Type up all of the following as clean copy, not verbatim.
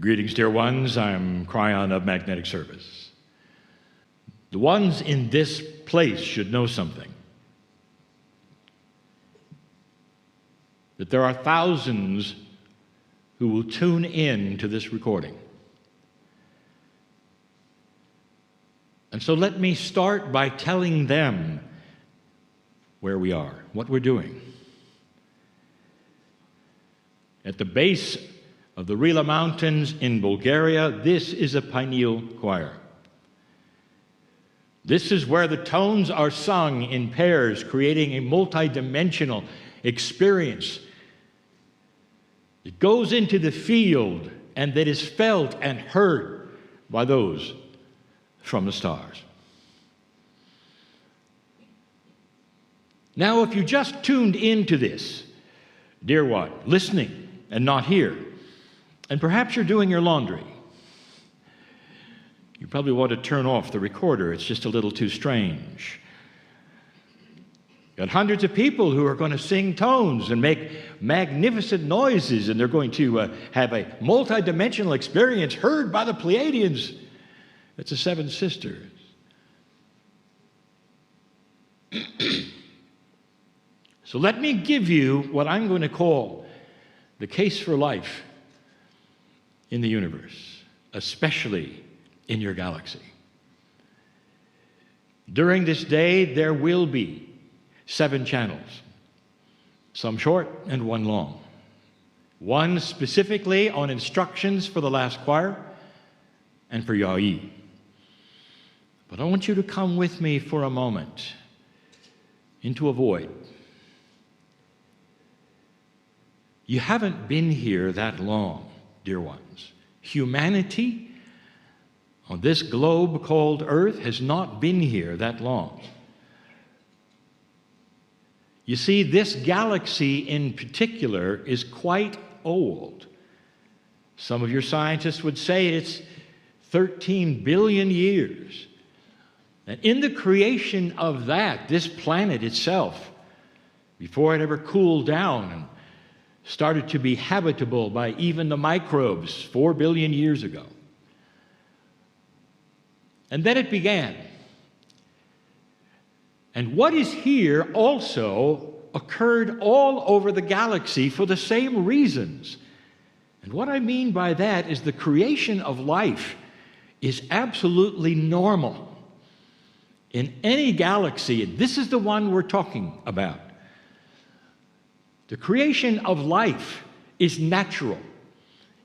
Greetings, dear ones. I'm Kryon of Magnetic Service. The ones in this place should know something. That there are thousands who will tune in to this recording. And so let me start by telling them where we are, what we're doing. At the base of the Rila Mountains in Bulgaria, this is a pineal choir. This is where the tones are sung in pairs, creating a multidimensional experience. It goes into the field and that is felt and heard by those from the stars. Now, if you just tuned into this, dear one, listening and not here, and perhaps you're doing your laundry, you probably want to turn off the recorder. It's just a little too strange. Got hundreds of people who are going to sing tones and make magnificent noises, and they're going to have a multidimensional experience heard by the Pleiadians. It's the Seven Sisters. So let me give you what I'm going to call the case for life in the universe, especially in your galaxy. During this day, there will be 7 channels, some short and one long. One specifically on instructions for the last choir and for Yawee. But I want you to come with me for a moment into a void. You haven't been here that long, dear ones. Humanity on this globe called Earth has not been here that long. You see, this galaxy in particular is quite old. Some of your scientists would say it's 13 billion years. And in the creation of that, this planet itself, before it ever cooled down and started to be habitable by even the microbes 4 billion years ago. And then it began. And what is here also occurred all over the galaxy for the same reasons. And what I mean by that is the creation of life is absolutely normal in any galaxy, and this is the one we're talking about. The creation of life is natural.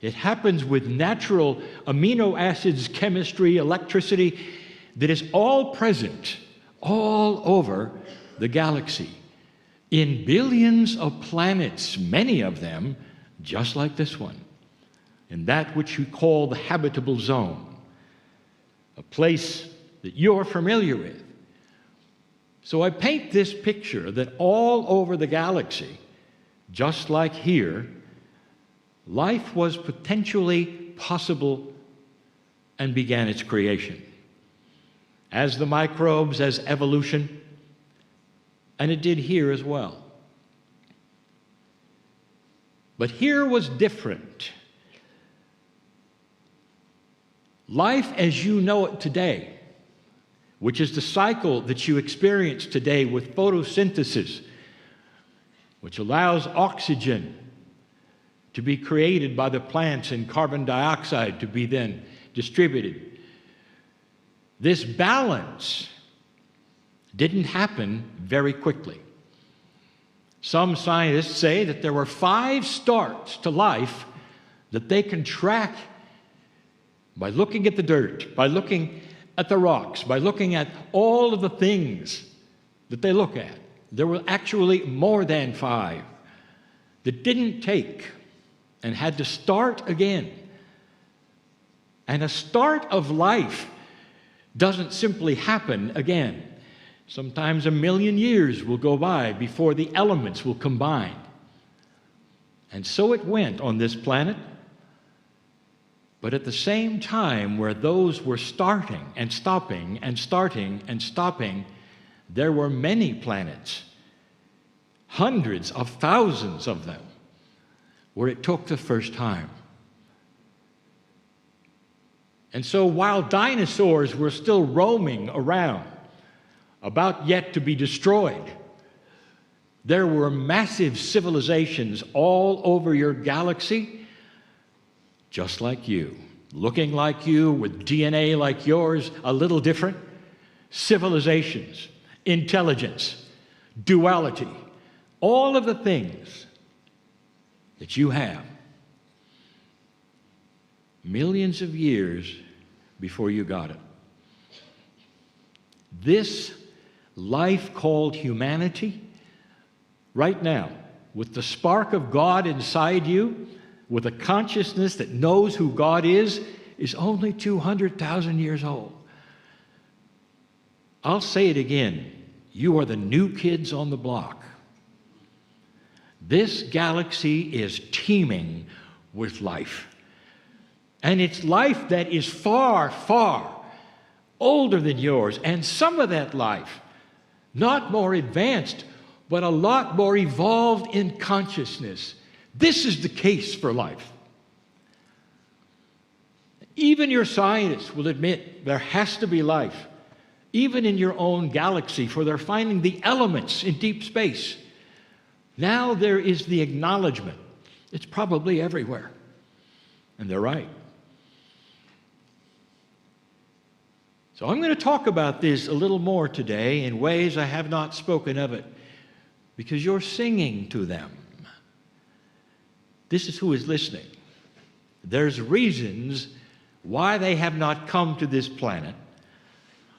It happens with natural amino acids, chemistry, electricity that is all present all over the galaxy in billions of planets, many of them just like this one, in that which we call the habitable zone, a place that you're familiar with. So I paint this picture that all over the galaxy, just like here, life was potentially possible and began its creation. As the microbes, as evolution, and it did here as well. But here was different. Life as you know it today, which is the cycle that you experience today with photosynthesis, which allows oxygen to be created by the plants and carbon dioxide to be then distributed. This balance didn't happen very quickly. Some scientists say that there were 5 starts to life that they can track by looking at the dirt, by looking at the rocks, by looking at all of the things that they look at. There were actually more than 5 that didn't take and had to start again. And a start of life doesn't simply happen again. Sometimes 1 million years will go by before the elements will combine. And so it went on this planet. But at the same time, where those were starting and stopping and starting and stopping, there were many planets, hundreds of thousands of them, where it took the first time. And so while dinosaurs were still roaming around, about yet to be destroyed, there were massive civilizations all over your galaxy, just like you, looking like you, with DNA like yours, a little different. Civilizations, intelligence, duality, all of the things that you have millions of years before you got it. This life called humanity, right now, with the spark of God inside you, with a consciousness that knows who God is only 200,000 years old. I'll say it again. You are the new kids on the block. This galaxy is teeming with life. And it's life that is far, far older than yours. And some of that life, not more advanced, but a lot more evolved in consciousness. This is the case for life. Even your scientists will admit there has to be life, even in your own galaxy, for they're finding the elements in deep space. Now there is the acknowledgement. It's probably everywhere. And they're right. So I'm going to talk about this a little more today in ways I have not spoken of it, because you're singing to them. This is who is listening. There's reasons why they have not come to this planet,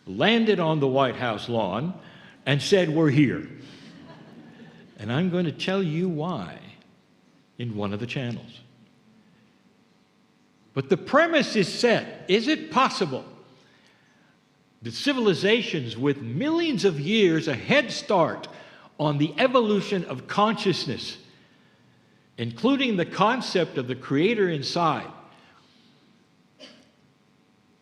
landed on the White House lawn, and said, we're here. And I'm going to tell you why in one of the channels. But the premise is set. Is it possible that civilizations with millions of years a head start on the evolution of consciousness, including the concept of the Creator inside,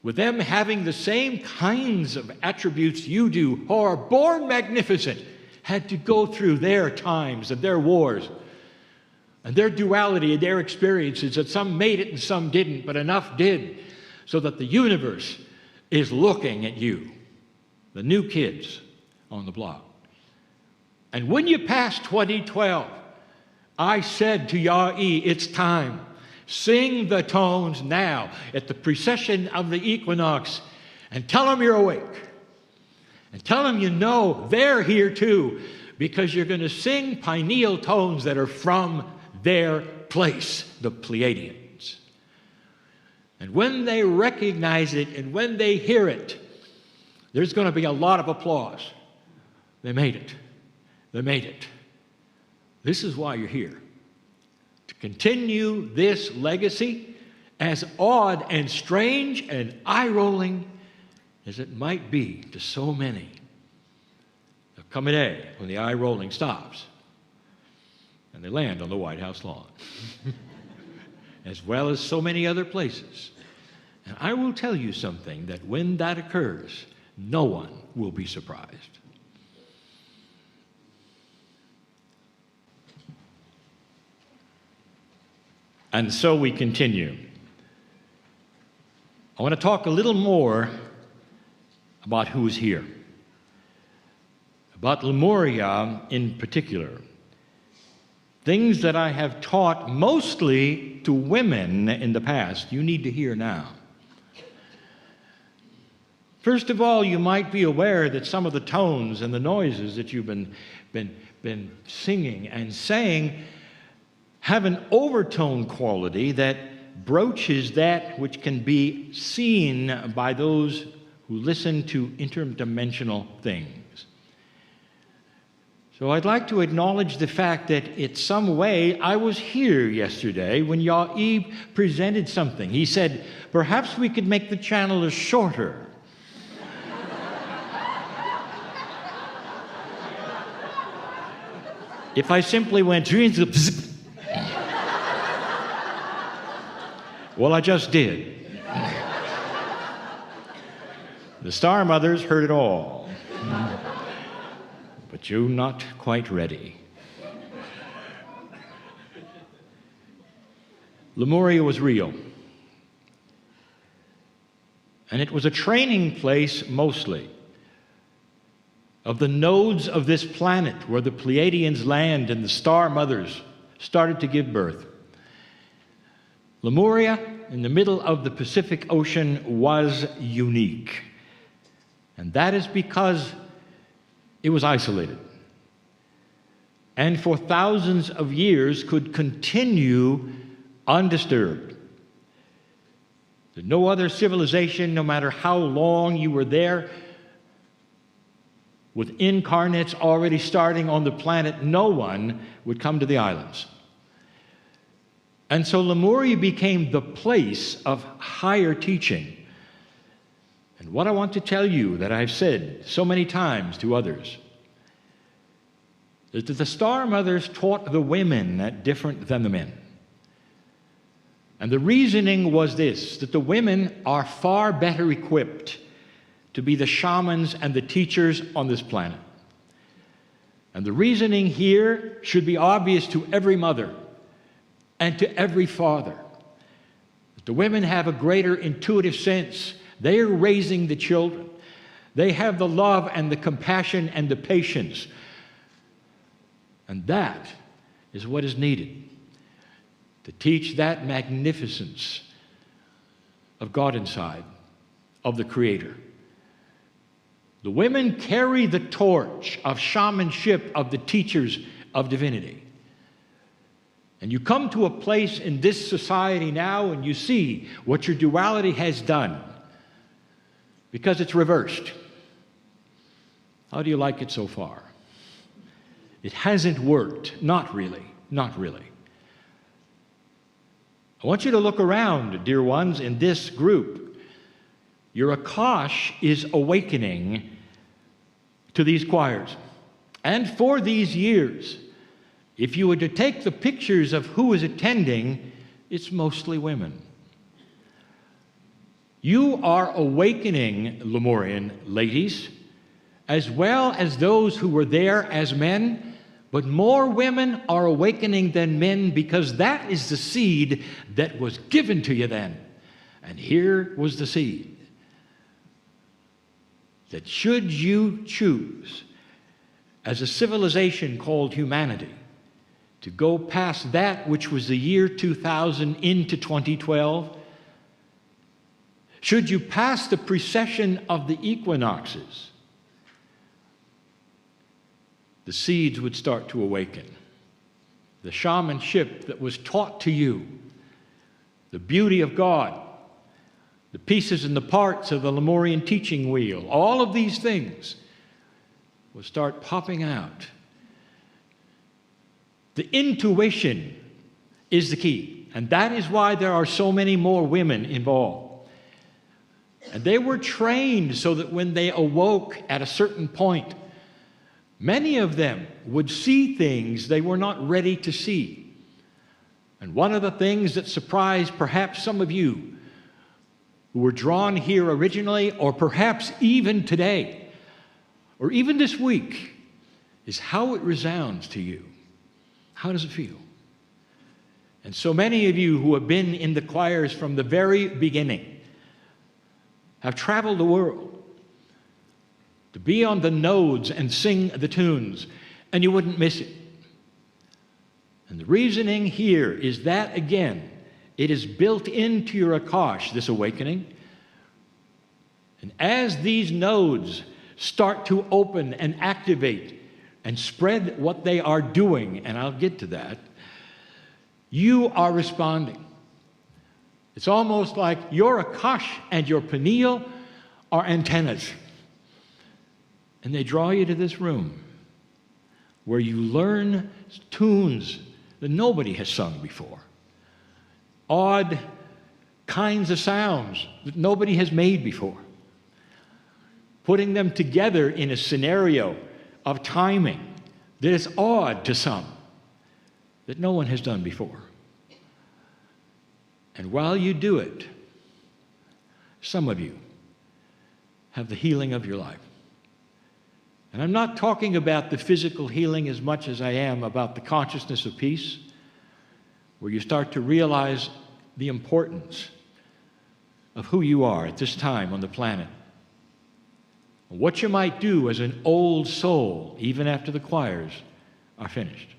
with them having the same kinds of attributes you do, who are born magnificent, had to go through their times and their wars and their duality and their experiences, that some made it and some didn't, but enough did, so that the universe is looking at you, the new kids on the block. And when you pass 2012, I said to Yawee, it's time. Sing the tones now at the precession of the equinox and tell them you're awake. And tell them you know they're here too, because you're going to sing pineal tones that are from their place, the Pleiadians. And when they recognize it and when they hear it, there's going to be a lot of applause. They made it. They made it. This is why you're here. To continue this legacy, as odd and strange and eye-rolling as it might be to so many. There'll come a day when the eye-rolling stops and they land on the White House lawn, as well as so many other places. And I will tell you something, that when that occurs, no one will be surprised. And so we continue. I want to talk a little more about who's here, about Lemuria in particular. Things that I have taught mostly to women in the past, you need to hear now. First of all, you might be aware that some of the tones and the noises that you've been singing and saying have an overtone quality that broaches that which can be seen by those who listen to interdimensional things. So I'd like to acknowledge the fact that in some way I was here yesterday when Yawee presented something. He said, perhaps we could make the channel shorter. If I simply went, well, I just did. The Star Mothers heard it all. But you're not quite ready. Lemuria was real. And it was a training place mostly of the nodes of this planet where the Pleiadians land and the star mothers started to give birth. Lemuria, in the middle of the Pacific Ocean, was unique. And that is because it was isolated. And for thousands of years could continue undisturbed. That no other civilization, no matter how long you were there, with incarnates already starting on the planet, no one would come to the islands. And so Lemuria became the place of higher teaching. And what I want to tell you that I've said so many times to others is that the star mothers taught the women different than the men. And the reasoning was this, that the women are far better equipped to be the shamans and the teachers on this planet. And the reasoning here should be obvious to every mother and to every father. That the women have a greater intuitive sense. They are raising the children. They have the love and the compassion and the patience. And that is what is needed to teach that magnificence of God inside, of the Creator. The women carry the torch of shamanship, of the teachers of divinity. And you come to a place in this society now and you see what your duality has done, because it's reversed. How do you like it so far? It hasn't worked. Not really. Not really. I want you to look around, dear ones, in this group. Your Akash is awakening to these choirs. And for these years, if you were to take the pictures of who is attending, it's mostly women. You are awakening, Lemurian ladies, as well as those who were there as men, but more women are awakening than men, because that is the seed that was given to you then. And here was the seed. That should you choose, as a civilization called humanity, to go past that which was the year 2000 into 2012, should you pass the precession of the equinoxes, the seeds would start to awaken. The shamanship that was taught to you, the beauty of God, the pieces and the parts of the Lemurian teaching wheel, all of these things will start popping out. The intuition is the key, and that is why there are so many more women involved. And they were trained so that when they awoke at a certain point, many of them would see things they were not ready to see. And one of the things that surprised perhaps some of you who were drawn here originally, or perhaps even today, or even this week, is how it resounds to you. How does it feel? And so many of you who have been in the choirs from the very beginning have traveled the world to be on the nodes and sing the tunes, and you wouldn't miss it. And the reasoning here is that, again, it is built into your Akash, this awakening. And as these nodes start to open and activate and spread what they are doing, and I'll get to that, you are responding. It's almost like your Akash and your pineal are antennas. And they draw you to this room where you learn tunes that nobody has sung before. Odd kinds of sounds that nobody has made before. Putting them together in a scenario of timing that is odd to some, that no one has done before. And while you do it, some of you have the healing of your life. And I'm not talking about the physical healing as much as I am about the consciousness of peace, where you start to realize the importance of who you are at this time on the planet. What you might do as an old soul, even after the choirs are finished.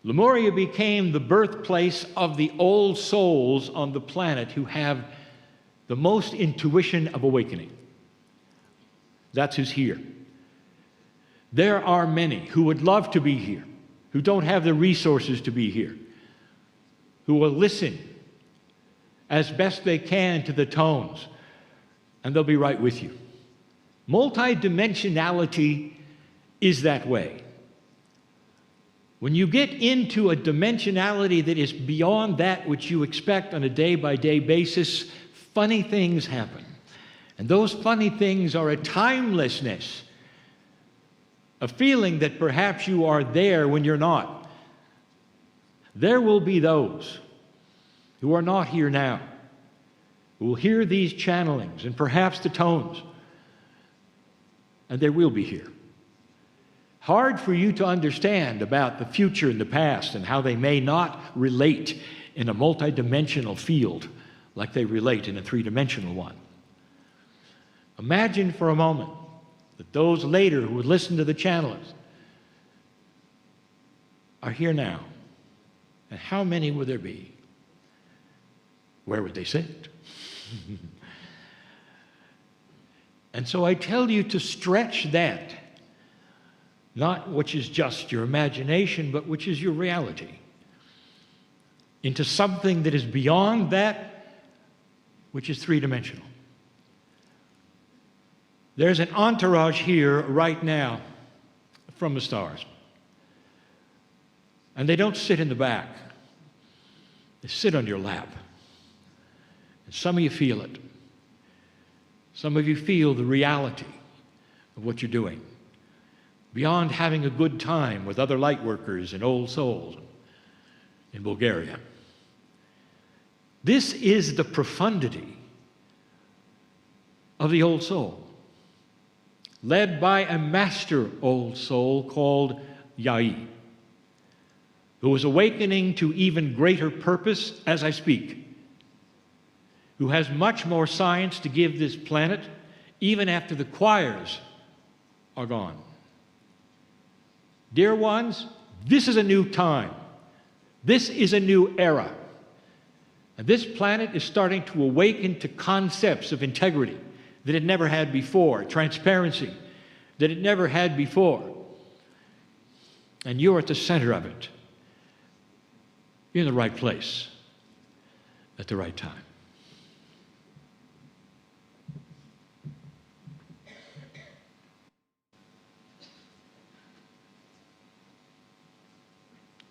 Lemuria became the birthplace of the old souls on the planet who have the most intuition of awakening. That's who's here. There are many who would love to be here, who don't have the resources to be here, who will listen as best they can to the tones, and they'll be right with you. Multidimensionality is that way. When you get into a dimensionality that is beyond that which you expect on a day-by-day basis, funny things happen. And those funny things are a timelessness, a feeling that perhaps you are there when you're not. There will be those who are not here now, who will hear these channelings and perhaps the tones, and they will be here. Hard for you to understand about the future and the past and how they may not relate in a multidimensional field like they relate in a three-dimensional one. Imagine for a moment that those later who would listen to the channelers are here now. And how many would there be? Where would they sit? And so I tell you to stretch that, not which is just your imagination, but which is your reality, into something that is beyond that, which is three-dimensional. There's an entourage here right now from the stars. And they don't sit in the back. They sit on your lap. And some of you feel it. Some of you feel the reality of what you're doing. Beyond having a good time with other light workers and old souls in Bulgaria. This is the profundity of the old soul, led by a master old soul called Yawee, who is awakening to even greater purpose as I speak, who has much more science to give this planet even after the choirs are gone. Dear ones, this is a new time. This is a new era. And this planet is starting to awaken to concepts of integrity that it never had before, transparency that it never had before. And you're at the center of it. You're in the right place at the right time.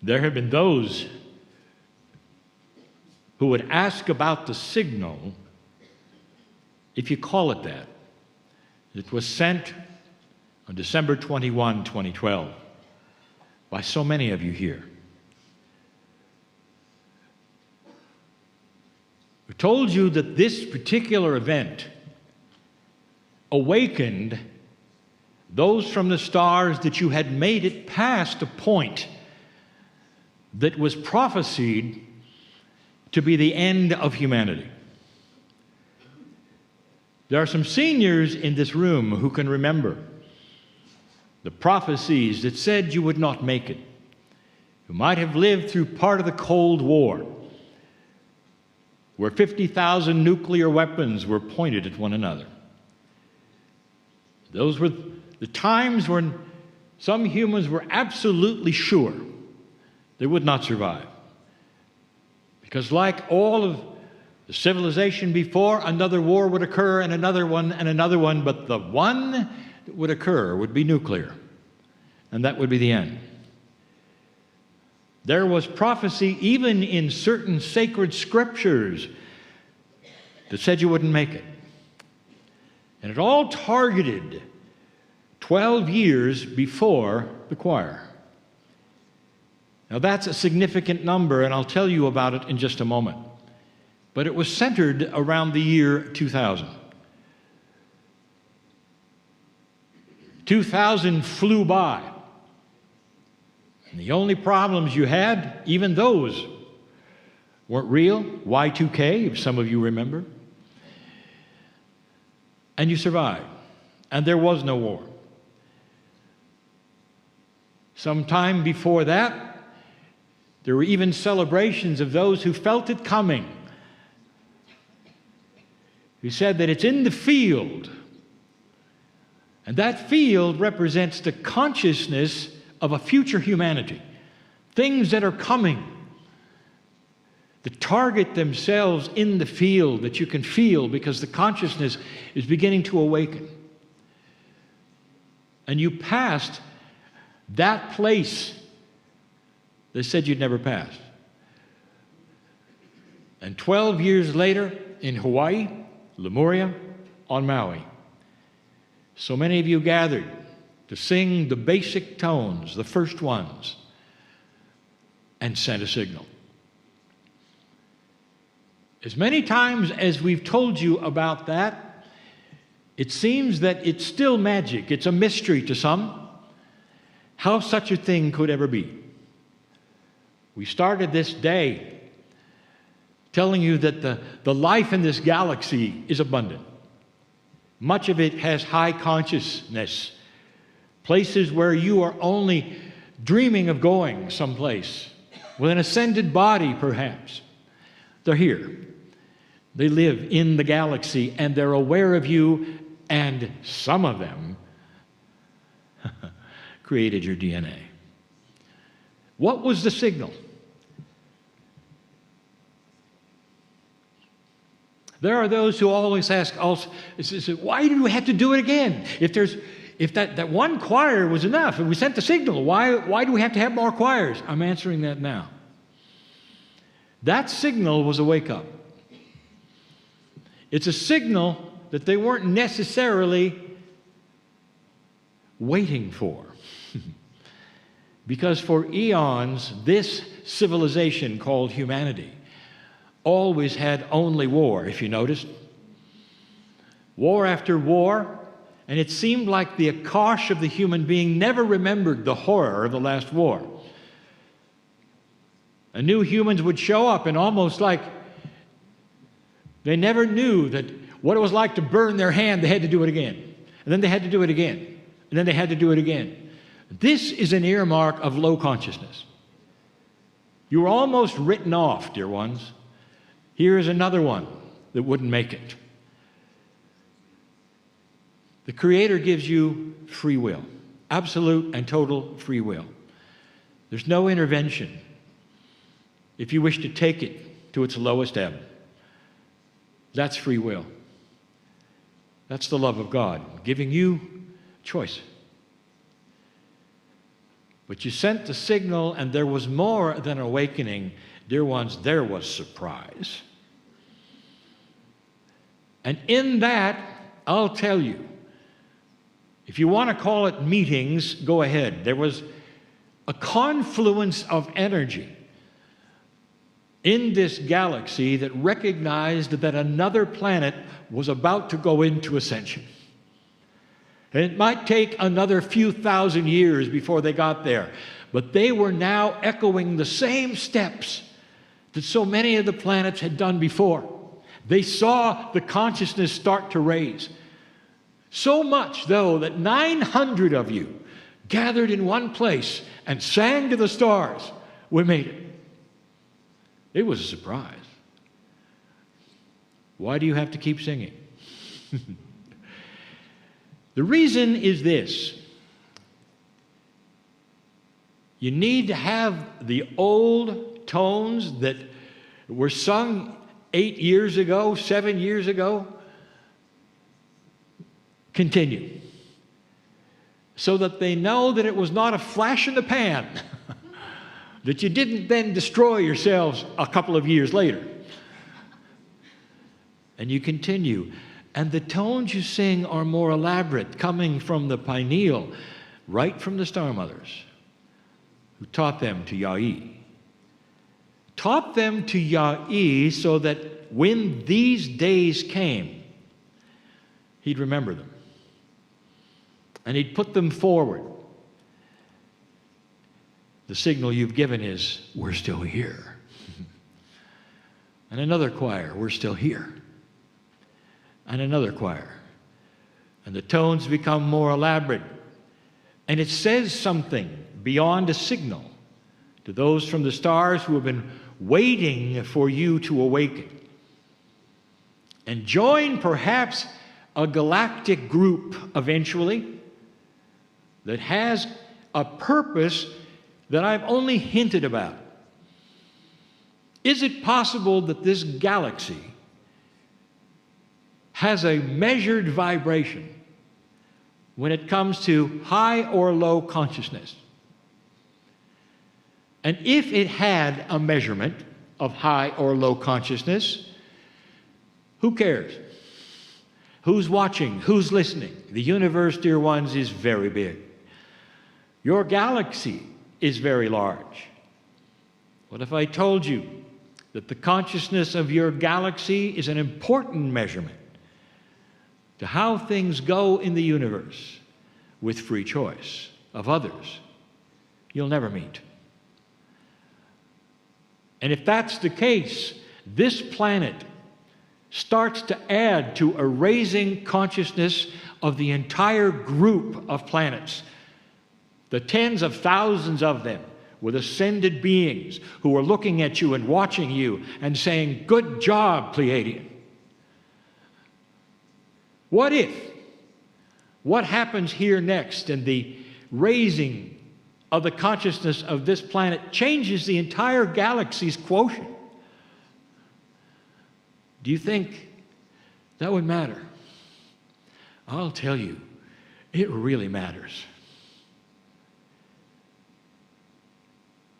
There have been those who would ask about the signal, if you call it that. It was sent on December 21, 2012, by so many of you here. We told you that this particular event awakened those from the stars that you had made it past a point that was prophesied to be the end of humanity. There are some seniors in this room who can remember the prophecies that said you would not make it, who might have lived through part of the Cold War, where 50,000 nuclear weapons were pointed at one another. Those were the times when some humans were absolutely sure they would not survive. Because like all of the civilization before, another war would occur, and another one, but the one that would occur would be nuclear, and that would be the end. There was prophecy even in certain sacred scriptures that said you wouldn't make it. And it all targeted 12 years before the choir. Now that's a significant number, and I'll tell you about it in just a moment. But it was centered around the year 2000. 2000 flew by. And the only problems you had, even those weren't real, Y2K, if some of you remember. And you survived. And there was no war. Sometime before that, there were even celebrations of those who felt it coming. Who said that it's in the field. And that field represents the consciousness of a future humanity. Things that are coming. That target themselves in the field that you can feel because the consciousness is beginning to awaken. And you passed that place they said you'd never pass. And 12 years later in Hawaii, Lemuria, on Maui, so many of you gathered to sing the basic tones, the first ones, and sent a signal. As many times as we've told you about that, it seems that it's still magic. It's a mystery to some how such a thing could ever be. We started this day telling you that the life in this galaxy is abundant. Much of it has high consciousness, places where you are only dreaming of going someplace, with an ascended body perhaps. They're here. They live in the galaxy and they're aware of you, and some of them created your DNA. What was the signal? There are those who always ask, why do we have to do it again? If that one choir was enough, and we sent the signal, why do we have to have more choirs? I'm answering that now. That signal was a wake-up. It's a signal that they weren't necessarily waiting for. Because for eons, this civilization called humanity always had only war, if you noticed. War after war, and it seemed like the Akash of the human being never remembered the horror of the last war. And new humans would show up, and almost like they never knew that what it was like to burn their hand, they had to do it again. And then they had to do it again. And then they had to do it again. This is an earmark of low consciousness. You were almost written off, dear ones. Here is another one that wouldn't make it. The Creator gives you free will, absolute and total free will. There's no intervention if you wish to take it to its lowest ebb. That's free will. That's the love of God, giving you choice. But you sent the signal, and there was more than awakening. Dear ones, there was surprise. And in that, I'll tell you, if you want to call it meetings, go ahead. There was a confluence of energy in this galaxy that recognized that another planet was about to go into ascension. And it might take another few thousand years before they got there, but they were now echoing the same steps that so many of the planets had done before. They saw the consciousness start to raise. So much, though, that 900 of you gathered in one place and sang to the stars, we made it. It was a surprise. Why do you have to keep singing? The reason is this. You need to have the old tones that were sung 8 years ago, 7 years ago, continue. So that they know that it was not a flash in the pan, that you didn't then destroy yourselves a couple of years later. And you continue. And the tones you sing are more elaborate, coming from the pineal, right from the Star Mothers, who taught them to Yawee. Taught them to Yawee so that when these days came, he'd remember them. And he'd put them forward. The signal you've given is, we're still here. And another choir, we're still here. And another choir. And the tones become more elaborate. And it says something beyond a signal to those from the stars who have been waiting for you to awaken. And join perhaps a galactic group eventually that has a purpose that I've only hinted about. Is it possible that this galaxy has a measured vibration when it comes to high or low consciousness? And if it had a measurement of high or low consciousness, who cares? Who's watching? Who's listening? The universe, dear ones, is very big. Your galaxy is very large. What if I told you that the consciousness of your galaxy is an important measurement to how things go in the universe with free choice of others you'll never meet? And if that's the case, this planet starts to add to a raising consciousness of the entire group of planets, the tens of thousands of them with ascended beings who are looking at you and watching you and saying, "Good job, Pleiadian." What if? What happens here next in the raising of the consciousness of this planet changes the entire galaxy's quotient? Do you think that would matter? I'll tell you, it really matters.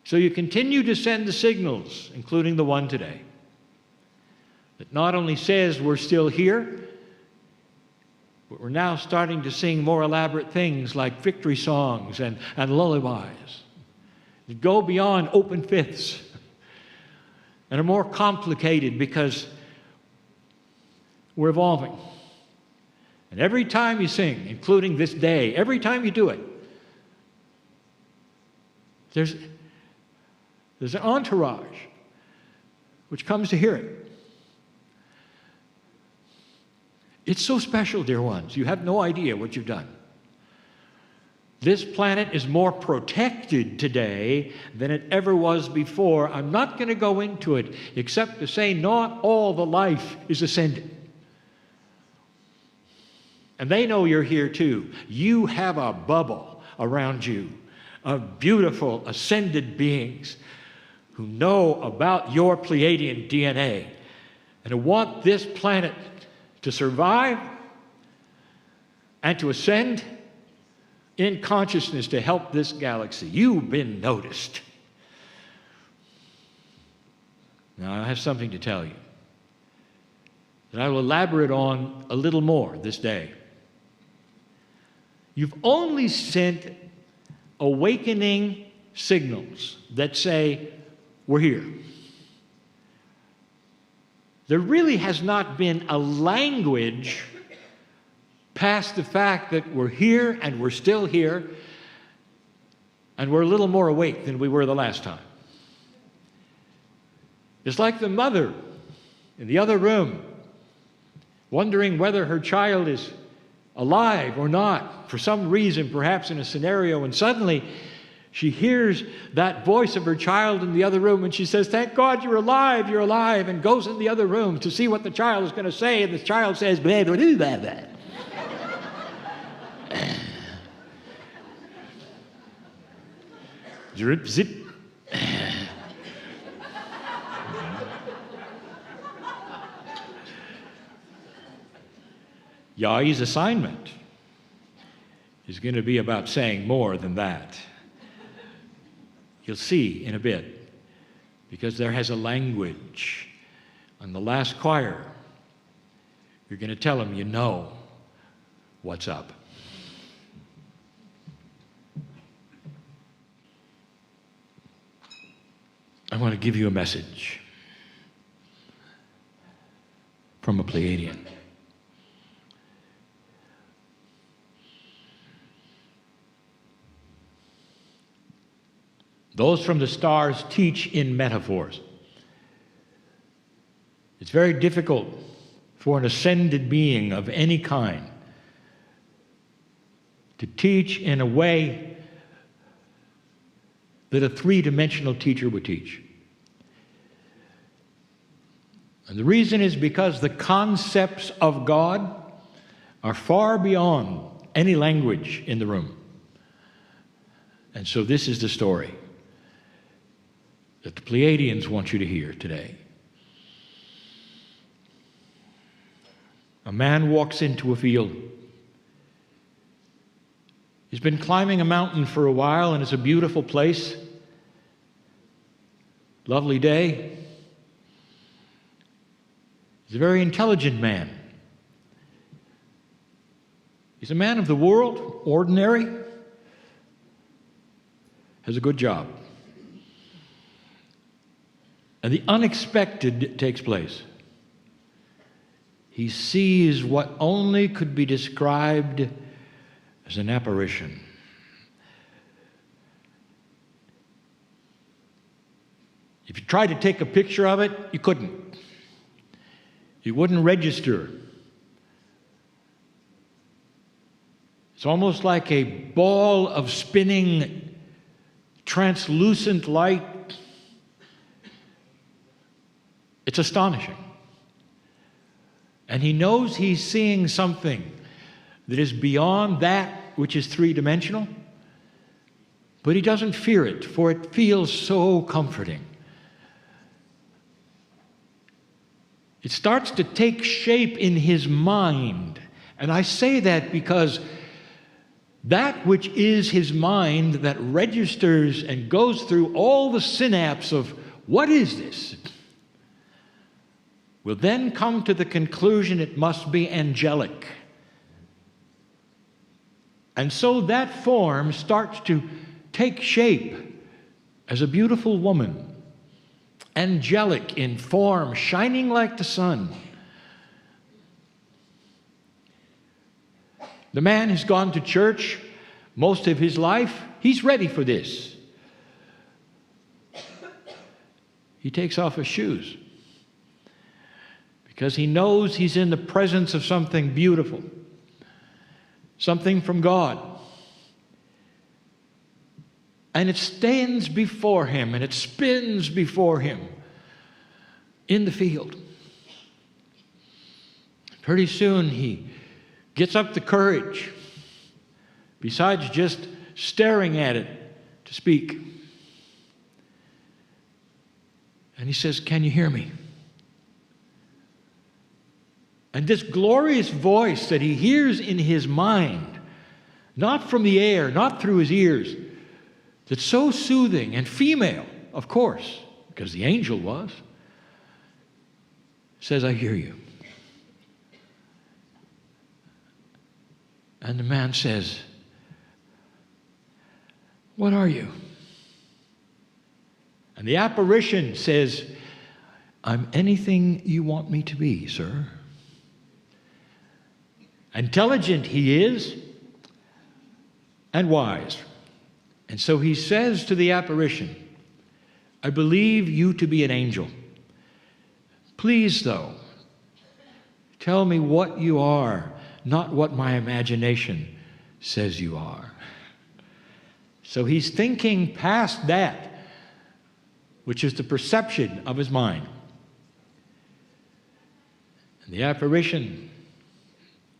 So you continue to send the signals, including the one today, that not only says we're still here, but we're now starting to sing more elaborate things like victory songs and lullabies that go beyond open fifths and are more complicated because we're evolving. And every time you sing, including this day, every time you do it, there's an entourage which comes to hear it. It's so special, dear ones. You have no idea what you've done. This planet is more protected today than it ever was before. I'm not going to go into it except to say not all the life is ascended. And they know you're here too. You have a bubble around you of beautiful ascended beings who know about your Pleiadian DNA and who want this planet to survive and to ascend in consciousness to help this galaxy. You've been noticed. Now, I have something to tell you that I will elaborate on a little more this day. You've only sent awakening signals that say, we're here. There really has not been a language past the fact that we're here and we're still here and we're a little more awake than we were the last time. It's like the mother in the other room wondering whether her child is alive or not for some reason, perhaps in a scenario, and suddenly she hears that voice of her child in the other room and she says, "Thank God you're alive, and goes in the other room to see what the child is going to say, and the child says, "Blah, blah, blah, blah, blah." Drip, zip. Yawee's assignment is going to be about saying more than that. You'll see in a bit, because there has a language. On the last choir, you're going to tell them you know what's up. I want to give you a message from a Pleiadian. Those from the stars teach in metaphors. It's very difficult for an ascended being of any kind to teach in a way that a three-dimensional teacher would teach. And the reason is because the concepts of God are far beyond any language in the room. And so this is the story that the Pleiadians want you to hear today. A man walks into a field. He's been climbing a mountain for a while, and it's a beautiful place. Lovely day. He's a very intelligent man. He's a man of the world, ordinary, has a good job. And the unexpected takes place. He sees what only could be described as an apparition. If you tried to take a picture of it, you couldn't. You wouldn't register. It's almost like a ball of spinning, translucent light. It's astonishing. And he knows he's seeing something that is beyond that which is three-dimensional, but he doesn't fear it, for it feels so comforting. It starts to take shape in his mind. And I say that because that which is his mind that registers and goes through all the synapses of what is this, will then come to the conclusion it must be angelic. And so that form starts to take shape as a beautiful woman, angelic in form, shining like the sun. The man has gone to church most of his life. He's ready for this. He takes off his shoes because he knows he's in the presence of something beautiful, something from God. And it stands before him and it spins before him in the field. Pretty soon he gets up the courage, besides just staring at it, to speak. And he says, "Can you hear me?" And this glorious voice that he hears in his mind, not from the air, not through his ears, that's so soothing and female, of course, because the angel was, says, "I hear you." And the man says, "What are you?" And the apparition says, "I'm anything you want me to be, sir." Intelligent he is, and wise. And so he says to the apparition, "I believe you to be an angel. Please, though, tell me what you are, not what my imagination says you are." So he's thinking past that, which is the perception of his mind. And the apparition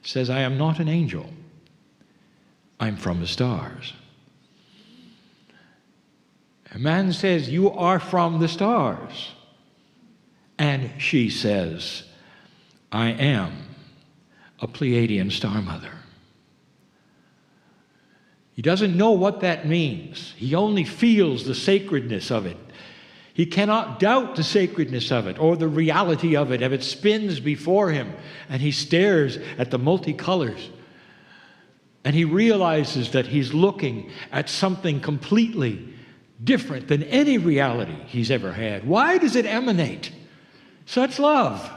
says, "I am not an angel. I'm from the stars." A man says, "You are from the stars." And she says, "I am a Pleiadian star mother." He doesn't know what that means. He only feels the sacredness of it. He cannot doubt the sacredness of it or the reality of it as it spins before him and he stares at the multicolors. And he realizes that he's looking at something completely different than any reality he's ever had. Why does it emanate such love?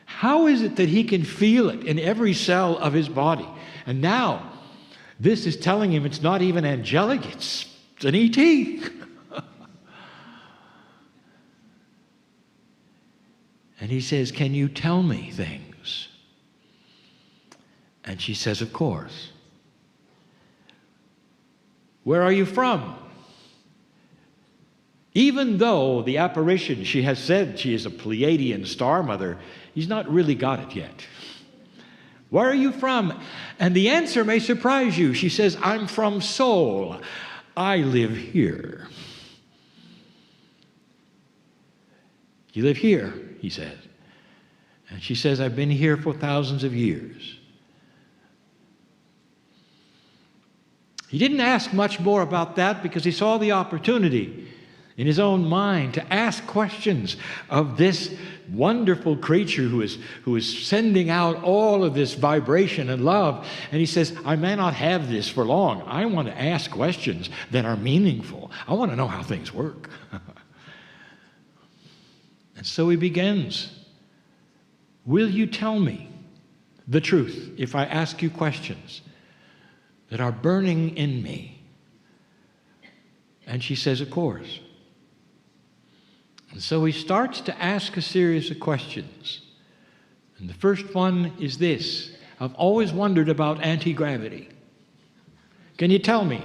How is it that he can feel it in every cell of his body? And now, this is telling him it's not even angelic, it's an ET. And And he says, can you tell me things? And she says, of course. Where are you from? Even though the apparition, she has said she is a Pleiadian star mother, he's not really got it yet. Where are you from? And the answer may surprise you. She says, I'm from Seoul. I live here. You live here, he says. And she says, I've been here for thousands of years. He didn't ask much more about that because he saw the opportunity in his own mind to ask questions of this wonderful creature who is sending out all of this vibration and love. And he says, I may not have this for long. I want to ask questions that are meaningful. I want to know how things work. And so he begins. Will you tell me the truth if I ask you questions that are burning in me? And she says, of course. And so he starts to ask a series of questions. And the first one is this. I've always wondered about anti-gravity. Can you tell me,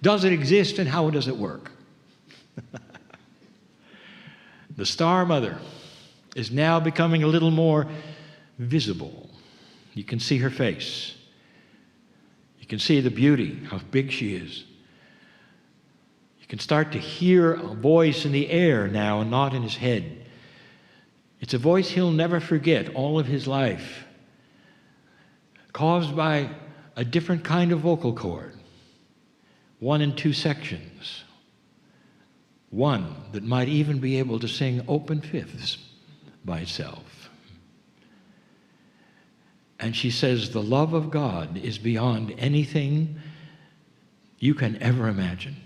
does it exist and how does it work? The Star Mother is now becoming a little more visible. You can see her face. You can see the beauty, how big she is. You can start to hear a voice in the air now and not in his head. It's a voice he'll never forget all of his life, caused by a different kind of vocal cord, one in two sections, one that might even be able to sing open fifths by itself. And she says, the love of God is beyond anything you can ever imagine.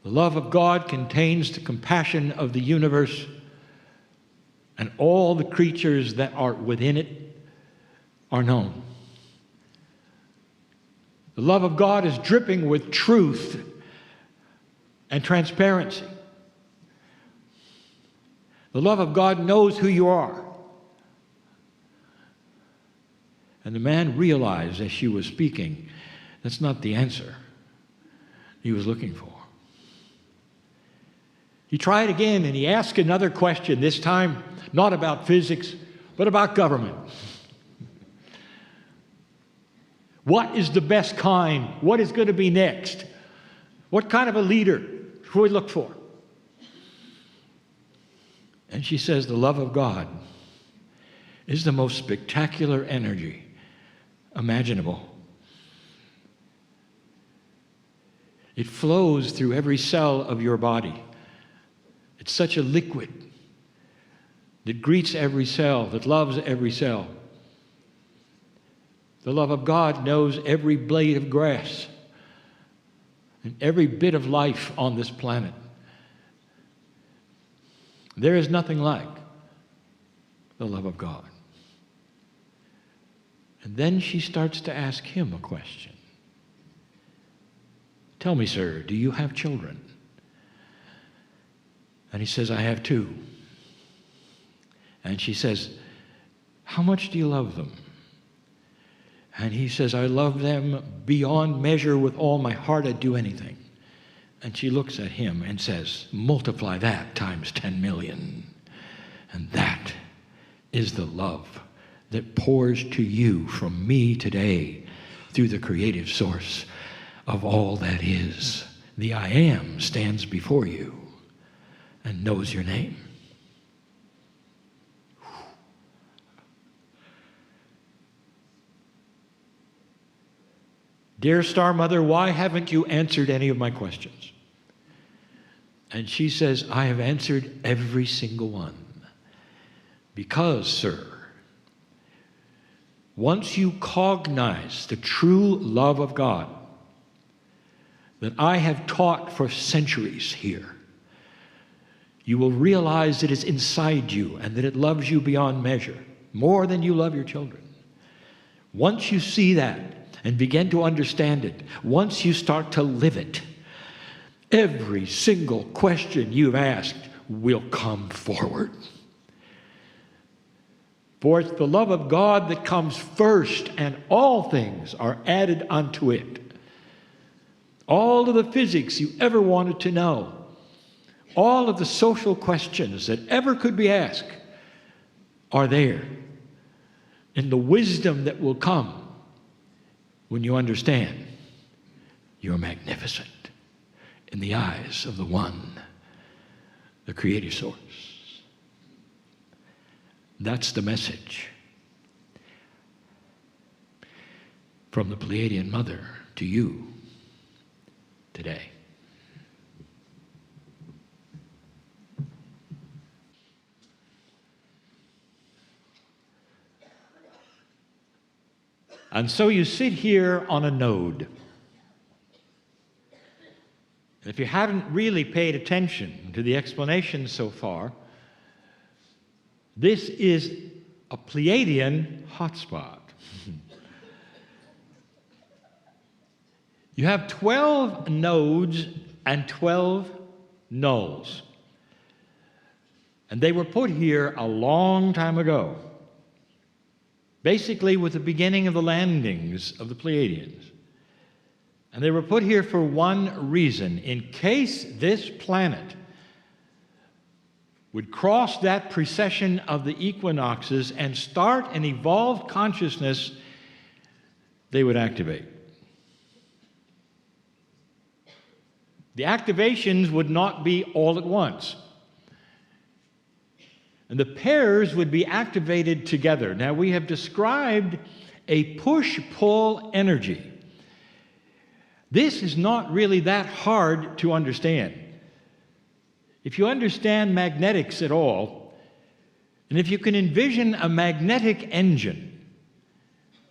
The love of God contains the compassion of the universe, and all the creatures that are within it are known. The love of God is dripping with truth and transparency. The love of God knows who you are. And the man realized as she was speaking, that's not the answer he was looking for. He tried again and he asked another question, this time not about physics, but about government. What is the best kind? What is going to be next? What kind of a leader should we look for? And she says, the love of God is the most spectacular energy imaginable. It flows through every cell of your body. It's such a liquid that greets every cell, that loves every cell. The love of God knows every blade of grass and every bit of life on this planet. There is nothing like the love of God. And then she starts to ask him a question. Tell me, sir, do you have children? And he says, I have two. And she says, how much do you love them? And he says, I love them beyond measure. With all my heart, I'd do anything. And she looks at him and says, multiply that times 10 million. And that is the love that pours to you from me today through the creative source of all that is. The I Am stands before you and knows your name. Dear Star Mother, why haven't you answered any of my questions? And she says, I have answered every single one. Because, sir, once you cognize the true love of God that I have taught for centuries here, you will realize it is inside you and that it loves you beyond measure, more than you love your children. Once you see that and begin to understand it, once you start to live it, every single question you've asked will come forward. For it's the love of God that comes first, and all things are added unto it. All of the physics you ever wanted to know, all of the social questions that ever could be asked are there in the wisdom that will come when you understand you're magnificent in the eyes of the one, the creator source. That's the message from the Pleiadian Mother to you today. And so you sit here on a node. And if you haven't really paid attention to the explanation so far, this is a Pleiadian hotspot. You have 12 nodes and 12 nulls. And they were put here a long time ago, basically with the beginning of the landings of the Pleiadians. And they were put here for one reason: in case this planet would cross that precession of the equinoxes and start an evolved consciousness, they would activate. The activations would not be all at once. And the pairs would be activated together. Now, we have described a push-pull energy. This is not really that hard to understand. If you understand magnetics at all, and if you can envision a magnetic engine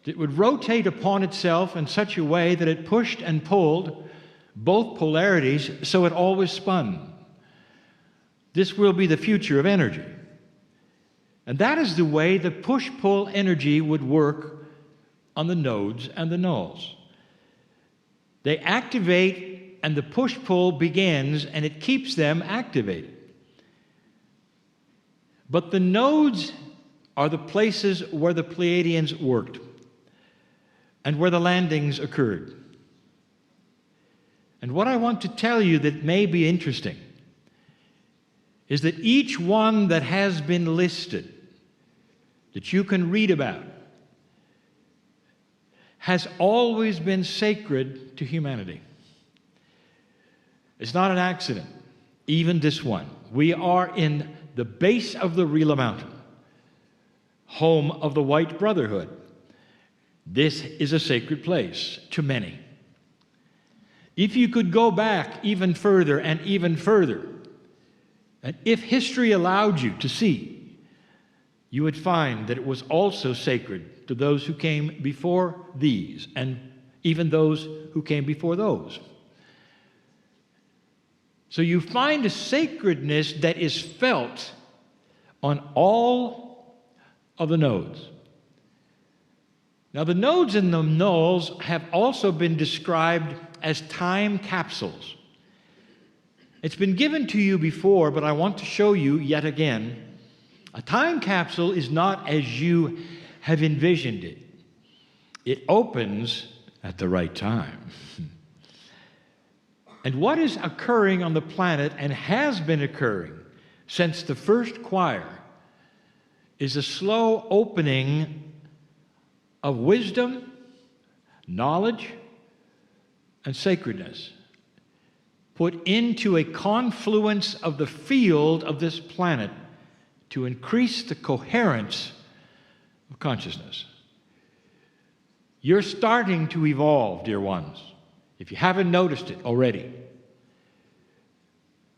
that would rotate upon itself in such a way that it pushed and pulled both polarities so it always spun, this will be the future of energy. And that is the way the push-pull energy would work on the nodes and the nulls. They activate, and the push-pull begins, and it keeps them activated. But the nodes are the places where the Pleiadians worked and where the landings occurred. And what I want to tell you that may be interesting is that each one that has been listed, that you can read about, has always been sacred to humanity. It's not an accident, even this one. We are in the base of the Rila Mountain, home of the White Brotherhood. This is a sacred place to many. If you could go back even further and even further, and if history allowed you to see, you would find that it was also sacred to those who came before these, and even those who came before those. So you find a sacredness that is felt on all of the nodes. Now, the nodes and the nulls have also been described as time capsules. It's been given to you before, but I want to show you yet again. A time capsule is not as you have envisioned it. It opens at the right time. And what is occurring on the planet, and has been occurring since the first choir, is a slow opening of wisdom, knowledge, and sacredness put into a confluence of the field of this planet to increase the coherence of consciousness. You're starting to evolve, dear ones, if you haven't noticed it already.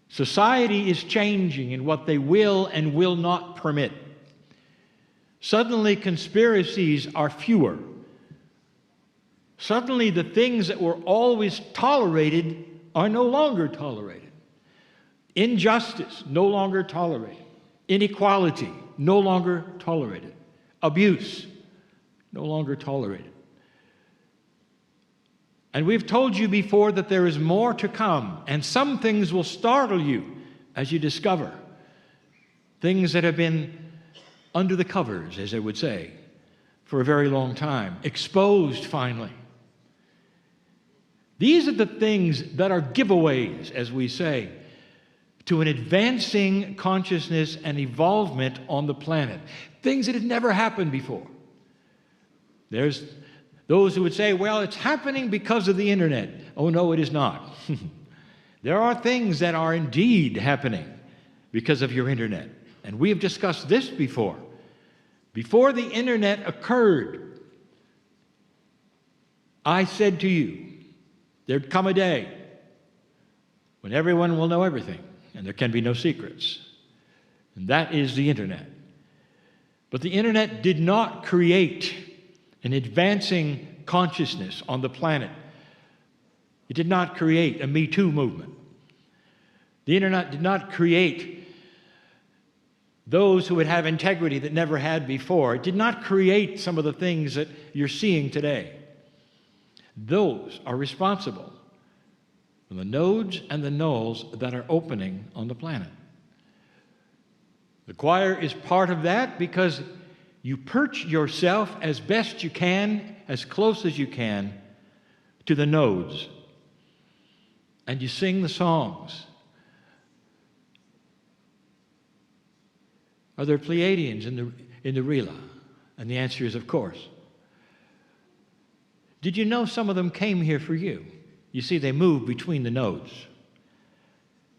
Society is changing in what they will and will not permit. Suddenly, conspiracies are fewer. Suddenly, the things that were always tolerated are no longer tolerated. Injustice, no longer tolerated. Inequality, no longer tolerated. Abuse, no longer tolerated. And we've told you before that there is more to come, and some things will startle you as you discover things that have been under the covers, as they would say, for a very long time, exposed finally. These are the things that are giveaways, as we say, to an advancing consciousness and evolvement on the planet. Things that had never happened before. There's those who would say, well, it's happening because of the internet. Oh, no, it is not. There are things that are indeed happening because of your internet. And we have discussed this before. Before the internet occurred, I said to you, there'd come a day when everyone will know everything and there can be no secrets. And that is the internet. But the internet did not create an advancing consciousness on the planet. It did not create a Me Too movement. The internet did not create those who would have integrity that never had before. It did not create some of the things that you're seeing today. Those are responsible for the nodes and the nulls that are opening on the planet. The choir is part of that because you perch yourself as best you can, as close as you can, to the nodes. And you sing the songs. Are there Pleiadians in the Rila? And the answer is, of course. Did you know some of them came here for you? You see, they move between the nodes.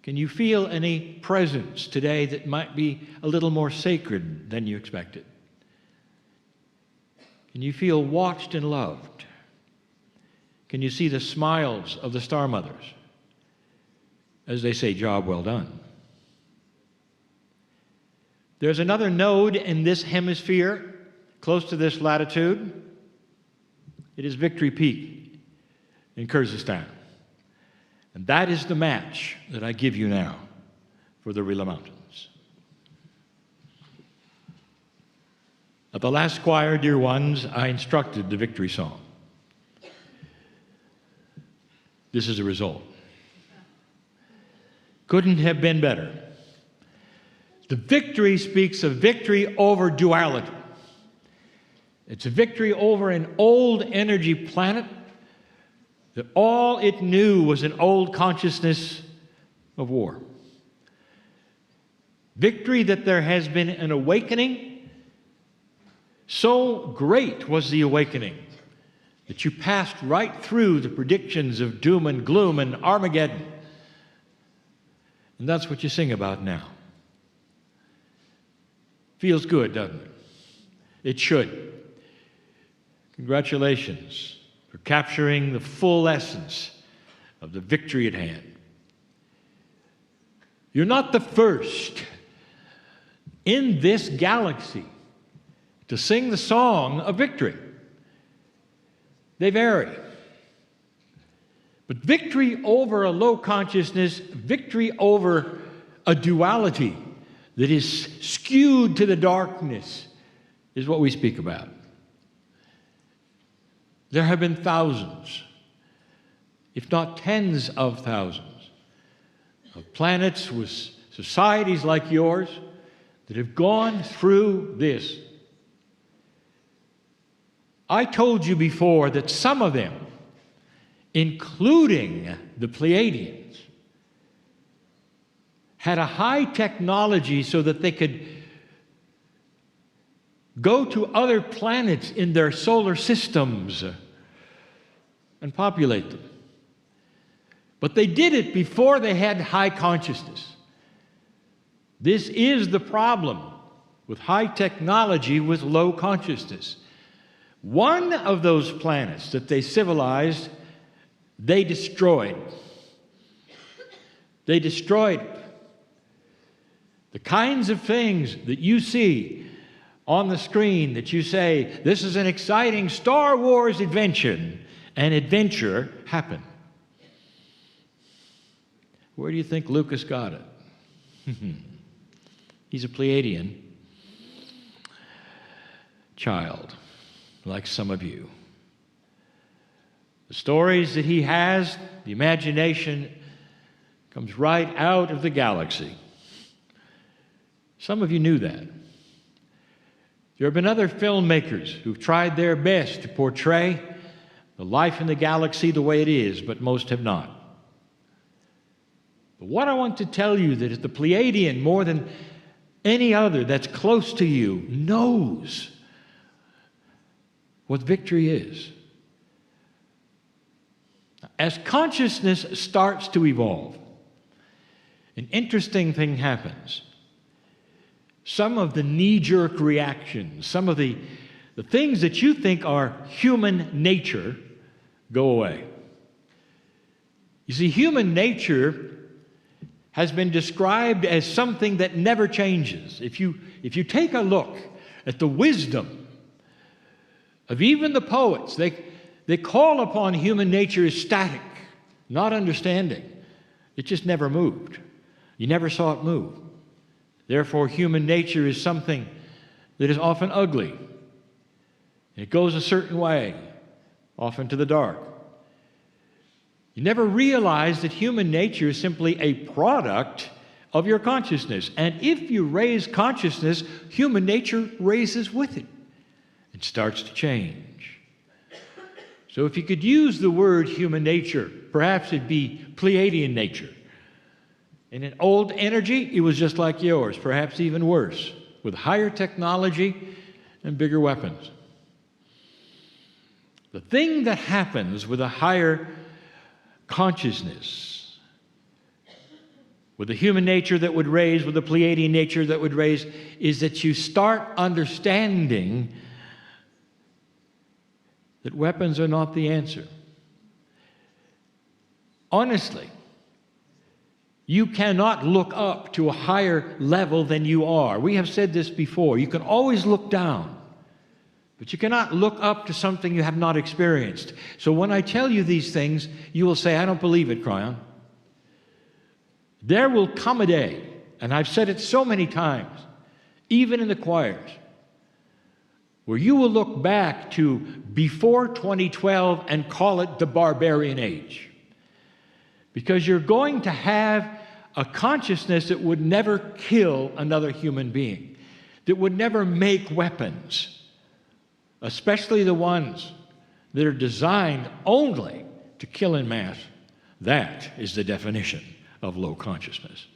Can you feel any presence today that might be a little more sacred than you expected? Can you feel watched and loved? Can you see the smiles of the star mothers as they say, job well done? There's another node in this hemisphere, close to this latitude. It is Victory Peak in Kyrgyzstan. And that is the match that I give you now for the Rila Mountains. At the last choir, dear ones, I instructed the victory song. This is the result. Couldn't have been better. The victory speaks of victory over duality. It's a victory over an old energy planet that all it knew was an old consciousness of war. Victory that there has been an awakening. So great was the awakening that you passed right through the predictions of doom and gloom and Armageddon. And that's what you sing about now. Feels good, doesn't it? It should. Congratulations for capturing the full essence of the victory at hand. You're not the first in this galaxy to sing the song of victory. They vary. But victory over a low consciousness, victory over a duality that is skewed to the darkness is what we speak about. There have been thousands, if not tens of thousands, of planets with societies like yours that have gone through this. I told you before that some of them, including the Pleiadians, had a high technology so that they could go to other planets in their solar systems and populate them. But they did it before they had high consciousness. This is the problem with high technology with low consciousness. One of those planets that they civilized, they destroyed. They destroyed it. The kinds of things that you see on the screen that you say, this is an exciting Star Wars adventure, and adventure happened. Where do you think Lucas got it? He's a Pleiadian child, like some of you. The stories that he has, the imagination comes right out of the galaxy. Some of you knew that. There have been other filmmakers who've tried their best to portray the life in the galaxy the way it is, but most have not. But what I want to tell you that the Pleiadian, more than any other that's close to you, knows what victory is. As consciousness starts to evolve, an interesting thing happens. Some of the knee-jerk reactions, some of the things that you think are human nature go away. You see, human nature has been described as something that never changes. If you take a look at the wisdom of even the poets, they call upon human nature as static, not understanding. It just never moved. You never saw it move. Therefore, human nature is something that is often ugly. It goes a certain way, often to the dark. You never realize that human nature is simply a product of your consciousness. And if you raise consciousness, human nature raises with it. It starts to change. So if you could use the word human nature, perhaps it'd be Pleiadian nature. In an old energy, it was just like yours, perhaps even worse, with higher technology and bigger weapons. The thing that happens with a higher consciousness, with the human nature that would raise, with the Pleiadian nature that would raise, is that you start understanding that weapons are not the answer. Honestly, you cannot look up to a higher level than you are. We have said this before. You can always look down, but you cannot look up to something you have not experienced. So when I tell you these things, you will say, I don't believe it, Kryon. There will come a day, and I've said it so many times, even in the choirs, where you will look back to before 2012 and call it the barbarian age. Because you're going to have a consciousness that would never kill another human being, that would never make weapons, especially the ones that are designed only to kill en masse. That is the definition of low consciousness.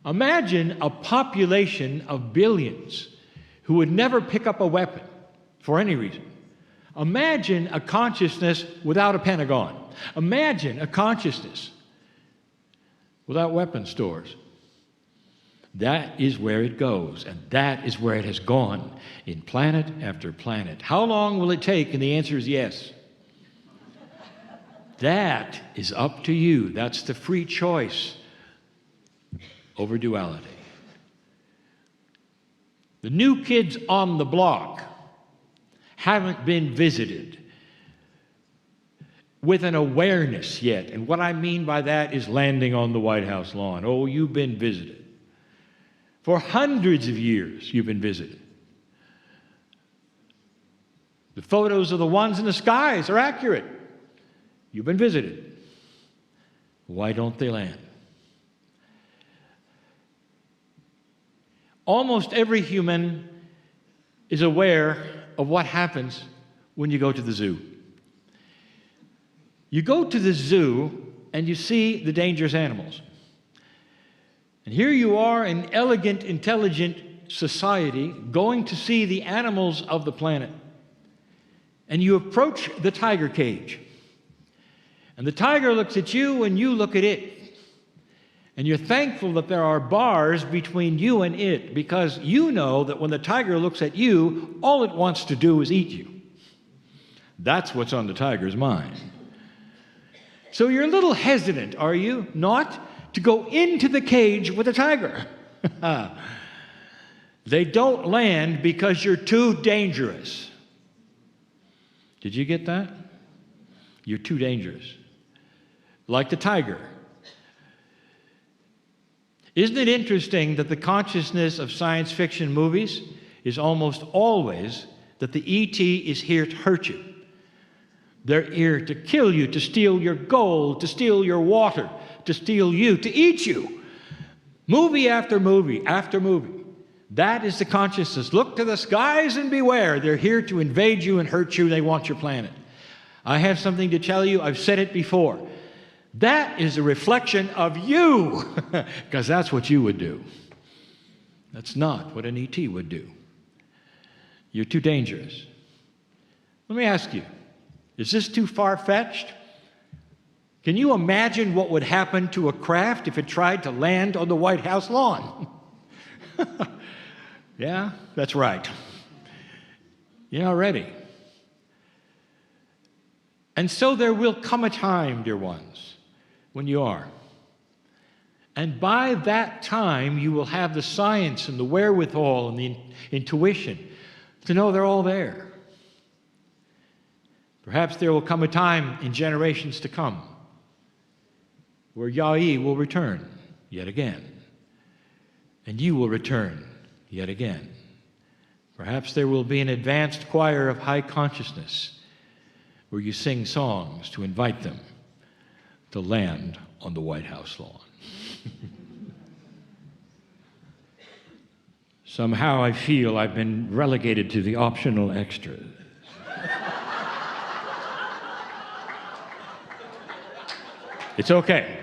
Imagine a population of billions who would never pick up a weapon for any reason. Imagine a consciousness without a Pentagon. Imagine a consciousness without weapon stores. That is where it goes, and that is where it has gone in planet after planet. How long will it take? And the answer is yes. That is up to you. That's the free choice over duality. The new kids on the block haven't been visited with an awareness yet. And what I mean by that is landing on the White House lawn. Oh, you've been visited. For hundreds of years, you've been visited. The photos of the ones in the skies are accurate. You've been visited. Why don't they land? Almost every human is aware of what happens when you go to the zoo. You go to the zoo and you see the dangerous animals. And here you are, an elegant, intelligent society, going to see the animals of the planet. And you approach the tiger cage. And the tiger looks at you and you look at it. And you're thankful that there are bars between you and it, because you know that when the tiger looks at you, all it wants to do is eat you. That's what's on the tiger's mind. So you're a little hesitant, are you not, to go into the cage with a tiger? They don't land because you're too dangerous. Did you get that? You're too dangerous. Like the tiger. Isn't it interesting that the consciousness of science fiction movies is almost always that the ET is here to hurt you? They're here to kill you, to steal your gold, to steal your water, to steal you, to eat you. Movie after movie after movie. That is the consciousness. Look to the skies and beware. They're here to invade you and hurt you. They want your planet. I have something to tell you. I've said it before. That is a reflection of you, because that's what you would do. That's not what an ET would do. You're too dangerous. Let me ask you, is this too far-fetched? Can you imagine what would happen to a craft if it tried to land on the White House lawn? Yeah, that's right. You're not ready. And so there will come a time, dear ones, when you are. And by that time, you will have the science and the wherewithal and the intuition to know they're all there. Perhaps there will come a time in generations to come where Yawee will return yet again, and you will return yet again. Perhaps there will be an advanced choir of high consciousness where you sing songs to invite them to land on the White House lawn. Somehow I feel I've been relegated to the optional extras. It's okay.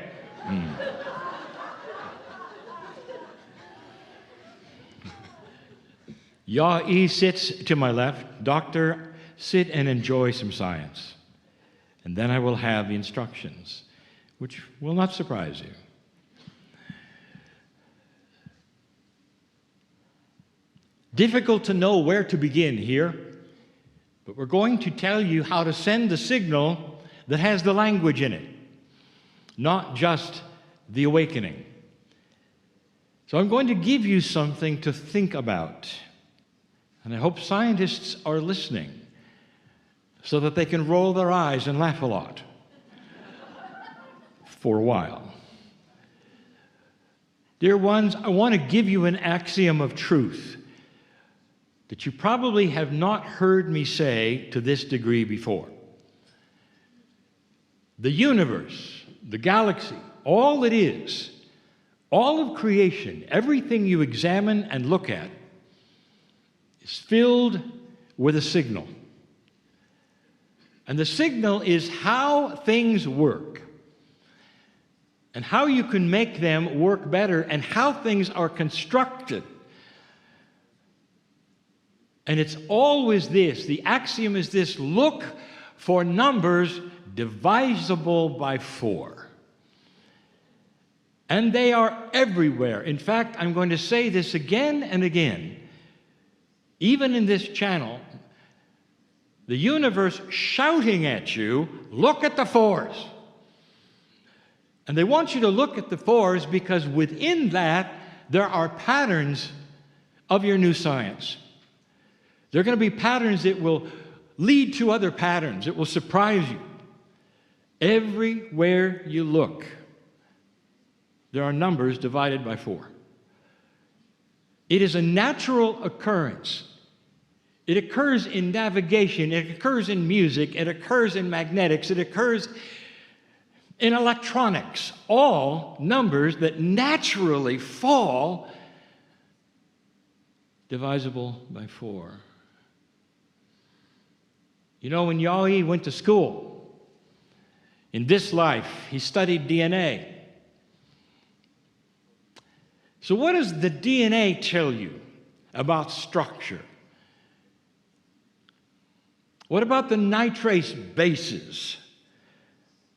Yawee sits to my left. Doctor, sit and enjoy some science. And then I will have the instructions, which will not surprise you. Difficult to know where to begin here, but we're going to tell you how to send the signal that has the language in it, not just the awakening. So I'm going to give you something to think about, and I hope scientists are listening so that they can roll their eyes and laugh a lot for a while. Dear ones, I want to give you an axiom of truth that you probably have not heard me say to this degree before. The universe, the galaxy, all it is, all of creation, everything you examine and look at, is filled with a signal. And the signal is how things work, and how you can make them work better, and how things are constructed. And it's always this, the axiom is this: look for numbers divisible by 4. And they are everywhere. In fact, I'm going to say this again and again. Even in this channel, the universe shouting at you, look at the 4s. And they want you to look at the 4s because within that, there are patterns of your new science. There are going to be patterns that will lead to other patterns. It will surprise you. Everywhere you look, there are numbers divided by 4. It is a natural occurrence. It occurs in navigation. It occurs in music. It occurs in magnetics. It occurs in electronics. All numbers that naturally fall divisible by 4. You know, when Yawee went to school, in this life, he studied DNA. So what does the DNA tell you about structure? What about the nitrate bases?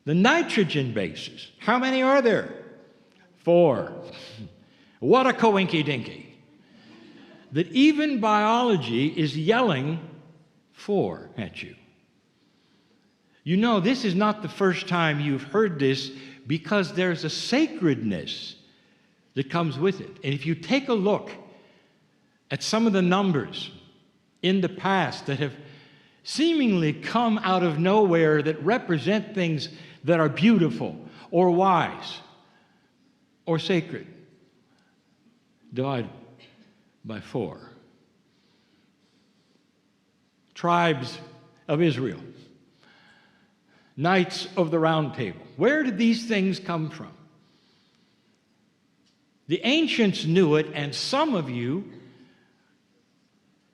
The nitrogen bases, how many are there? 4. What a coinky-dinky. That even biology is yelling 4 at you. You know, this is not the first time you've heard this, because there's a sacredness that comes with it. And if you take a look at some of the numbers in the past that have seemingly come out of nowhere, that represent things that are beautiful or wise or sacred, divided by 4. Tribes of Israel, Knights of the Round Table. Where did these things come from? The ancients knew it, and some of you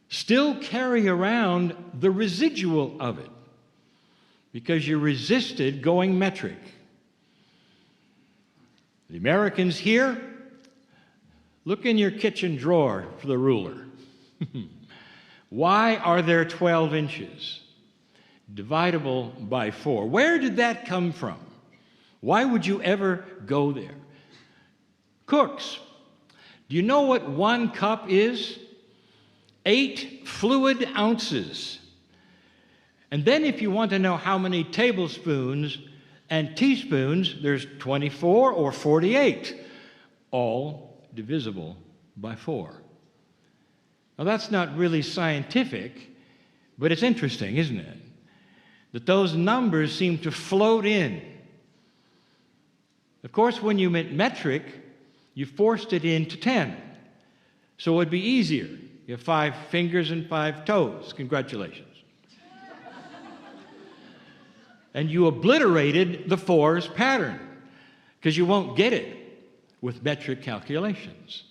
still carry around the residual of it because you resisted going metric. The Americans here, look in your kitchen drawer for the ruler. Why are there 12 inches? Dividable by 4. Where did that come from? Why would you ever go there? Cooks, do you know what 1 cup is? 8 fluid ounces. And then if you want to know how many tablespoons and teaspoons, there's 24 or 48, all divisible by 4. Now that's not really scientific, but it's interesting, isn't it? That those numbers seem to float in. Of course, when you meant metric, you forced it into 10. So it would be easier. You have 5 fingers and 5 toes. Congratulations. And you obliterated the 4's pattern because you won't get it with metric calculations.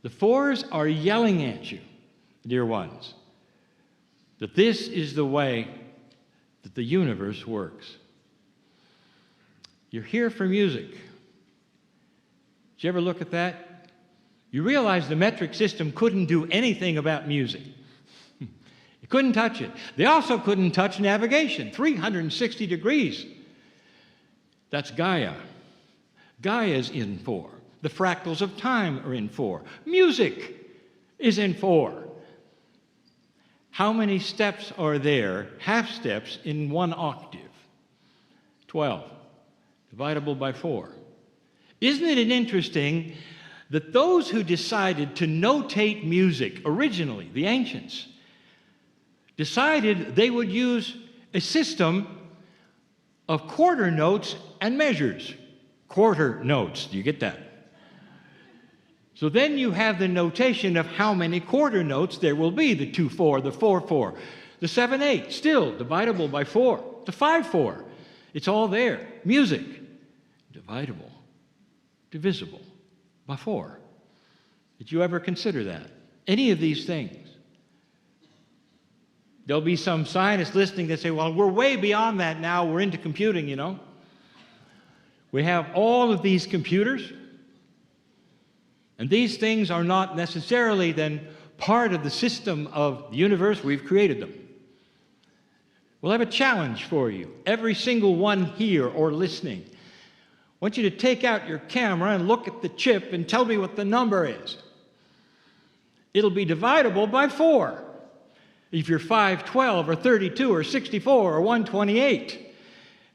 The 4's are yelling at you, dear ones, that this is the way that the universe works. You're here for music. Did you ever look at that? You realize the metric system couldn't do anything about music. It couldn't touch it. They also couldn't touch navigation, 360 degrees. That's Gaia. Gaia's in 4. The fractals of time are in 4. Music is in 4. How many steps are there, half steps, in 1 octave? 12, dividable by 4. Isn't it interesting that those who decided to notate music originally, the ancients, decided they would use a system of quarter notes and measures. Quarter notes, do you get that? So then you have the notation of how many quarter notes there will be, the 2-4, the 4-4, the 7-8, still dividable by 4, the 5-4. It's all there. Music, dividable, divisible by 4. Did you ever consider that? Any of these things? There'll be some scientists listening that say, well, we're way beyond that now. We're into computing, you know. We have all of these computers, and these things are not necessarily then part of the system of the universe. We've created them. We'll have a challenge for you. Every single one here or listening, I want you to take out your camera and look at the chip and tell me what the number is. It'll be dividable by 4. If you're 512 or 32 or 64 or 128,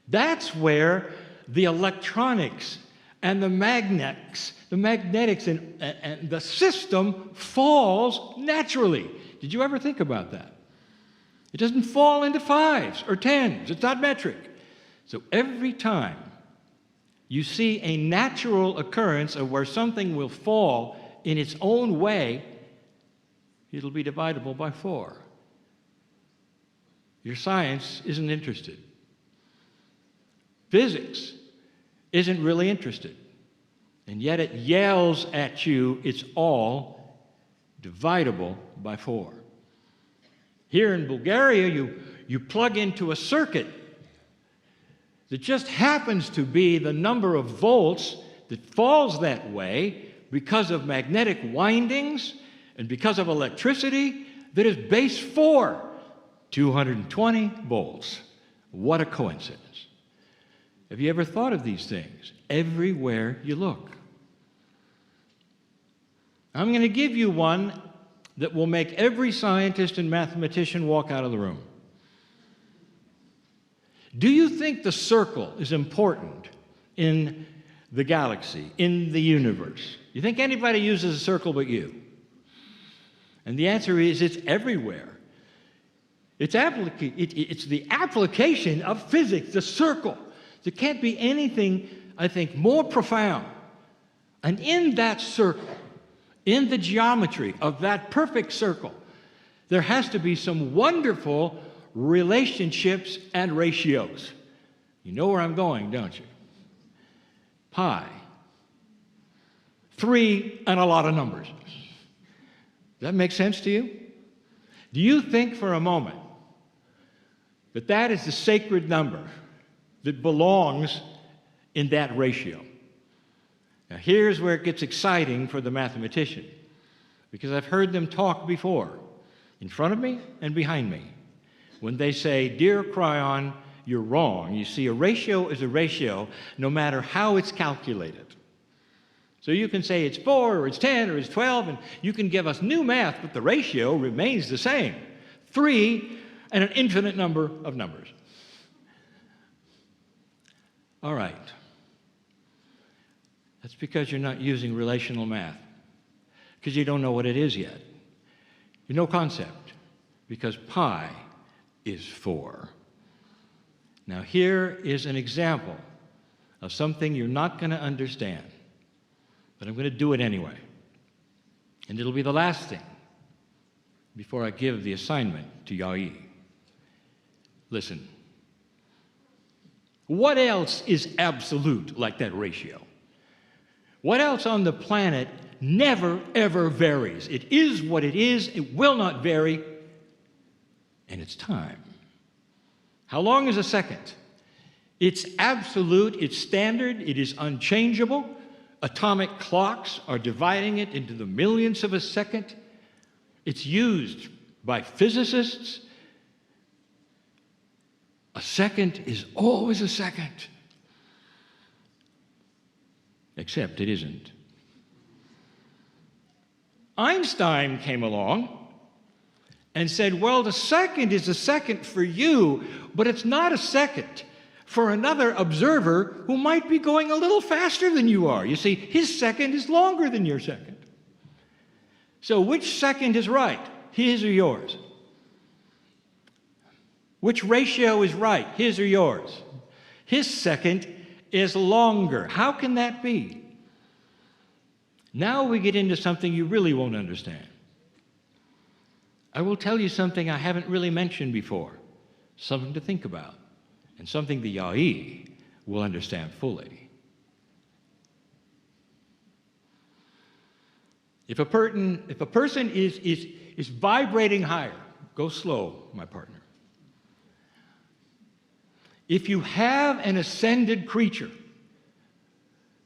that's where the electronics and the magnetics and the system falls naturally. Did you ever think about that? It doesn't fall into 5s or 10s. It's not metric. So every time you see a natural occurrence of where something will fall in its own way, it'll be dividable by 4. Your science isn't interested. Physics isn't really interested. And yet it yells at you, it's all dividable by 4. Here in Bulgaria, you plug into a circuit that just happens to be the number of volts that falls that way because of magnetic windings and because of electricity that is base 4, 220 volts. What a coincidence. Have you ever thought of these things? Everywhere you look. I'm going to give you one that will make every scientist and mathematician walk out of the room. Do you think the circle is important in the galaxy, in the universe? You think anybody uses a circle but you? And the answer is it's everywhere. It's the application of physics, the circle. There can't be anything, I think, more profound. And in that circle, in the geometry of that perfect circle, there has to be some wonderful relationships and ratios. You know where I'm going, don't you? Pi, 3 and a lot of numbers. Does that make sense to you? Do you think for a moment that that is the sacred number that belongs in that ratio? Now, here's where it gets exciting for the mathematician, because I've heard them talk before, in front of me and behind me, when they say, "Dear Kryon, you're wrong. You see, a ratio is a ratio no matter how it's calculated." So you can say it's 4 or it's 10 or it's 12, and you can give us new math, but the ratio remains the same. 3 and an infinite number of numbers. All right. That's because you're not using relational math, because you don't know what it is yet. You know concept, because pi is 4. Now here is an example of something you're not going to understand, but I'm going to do it anyway. And it'll be the last thing before I give the assignment to Yawee. Listen. What else is absolute like that ratio? What else on the planet never, ever varies? It is what it is, it will not vary, and it's time. How long is a second? It's absolute, it's standard, it is unchangeable. Atomic clocks are dividing it into the millionths of a second. It's used by physicists. A second is always a second. Except it isn't. Einstein came along and said, well, the second is a second for you, but it's not a second for another observer who might be going a little faster than you are. You see, his second is longer than your second. So which second is right, his or yours? Which ratio is right, his or yours? His second is longer. How can that be? Now we get into something you really won't understand. I will tell you something I haven't really mentioned before, something to think about, and something the Yawee will understand fully. If a person is vibrating higher, go slow, my partner. If you have an ascended creature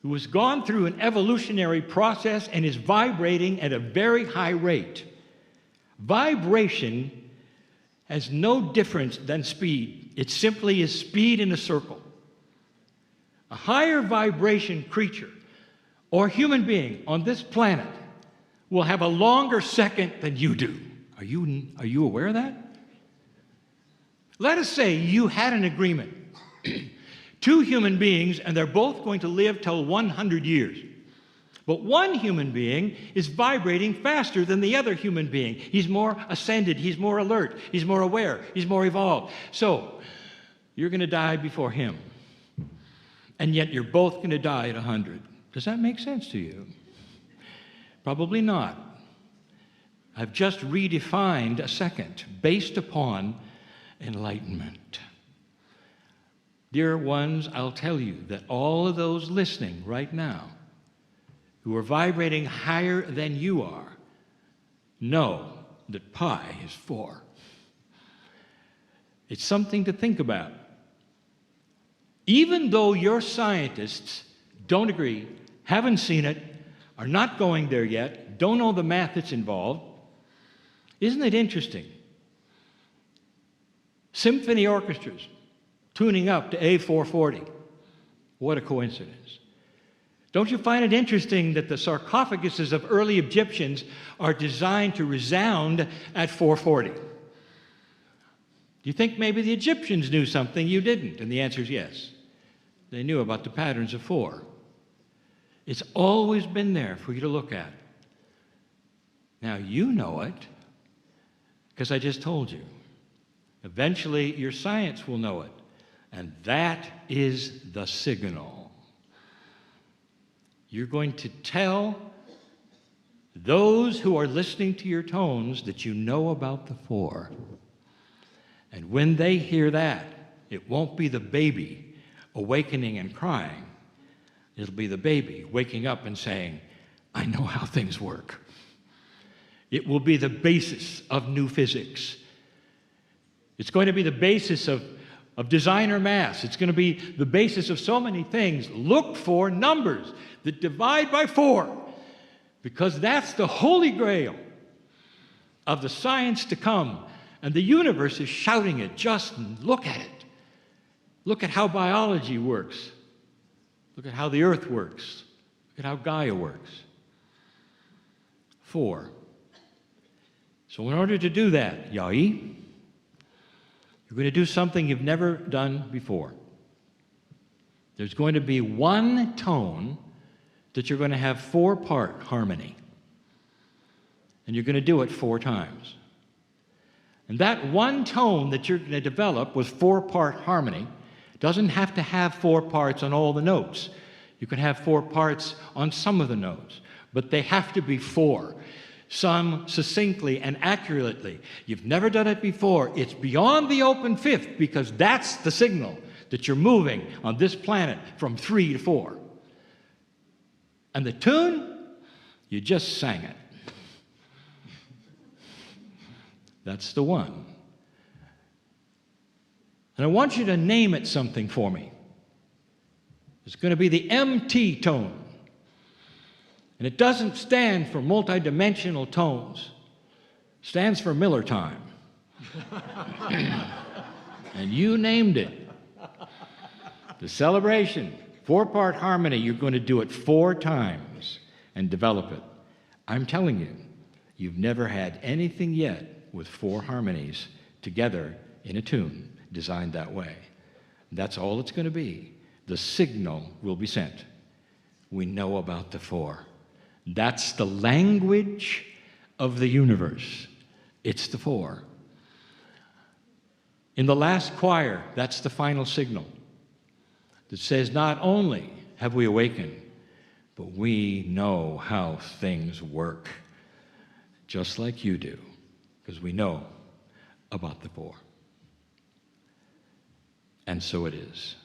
who has gone through an evolutionary process and is vibrating at a very high rate, vibration has no difference than speed. It simply is speed in a circle. A higher vibration creature or human being on this planet will have a longer second than you do. Are you aware of that? Let us say you had an agreement. 2 human beings, and they're both going to live till 100 years. But one human being is vibrating faster than the other human being. He's more ascended, he's more alert, he's more aware, he's more evolved. So, you're going to die before him. And yet you're both going to die at 100. Does that make sense to you? Probably not. I've just redefined a second based upon enlightenment. Dear ones, I'll tell you that all of those listening right now who are vibrating higher than you are know that pi is 4. It's something to think about. Even though your scientists don't agree, haven't seen it, are not going there yet, don't know the math that's involved, isn't it interesting? Symphony orchestras tuning up to A440. What a coincidence. Don't you find it interesting that the sarcophaguses of early Egyptians are designed to resound at 440? Do you think maybe the Egyptians knew something you didn't? And the answer is yes. They knew about the patterns of 4. It's always been there for you to look at. Now you know it, because I just told you. Eventually, your science will know it. And that is the signal. You're going to tell those who are listening to your tones that you know about the 4. And when they hear that, it won't be the baby awakening and crying. It'll be the baby waking up and saying, I know how things work. It will be the basis of new physics. It's going to be the basis of designer math. It's going to be the basis of so many things. Look for numbers that divide by 4, because that's the holy grail of the science to come. And the universe is shouting it. Just look at it. Look at how biology works. Look at how the earth works. Look at how Gaia works. 4. So in order to do that, Yawee, you're going to do something you've never done before. There's going to be one tone that you're going to have 4-part harmony. And you're going to do it 4 times. And that one tone that you're going to develop with 4-part harmony doesn't have to have 4 parts on all the notes. You can have 4 parts on some of the notes, but they have to be 4. Sung succinctly and accurately. You've never done it before. It's beyond the open fifth, because that's the signal that you're moving on this planet from 3 to 4. And the tune, you just sang it. That's the one. And I want you to name it something for me. It's going to be the MT tone. And it doesn't stand for multidimensional tones. It stands for Miller time. And you named it. The celebration, 4-part harmony, you're going to do it 4 times and develop it. I'm telling you, you've never had anything yet with 4 harmonies together in a tune designed that way. That's all it's going to be. The signal will be sent. We know about the 4. That's the language of the universe. It's the 4. In the last choir, that's the final signal that says not only have we awakened, but we know how things work, just like you do, because we know about the 4. And so it is.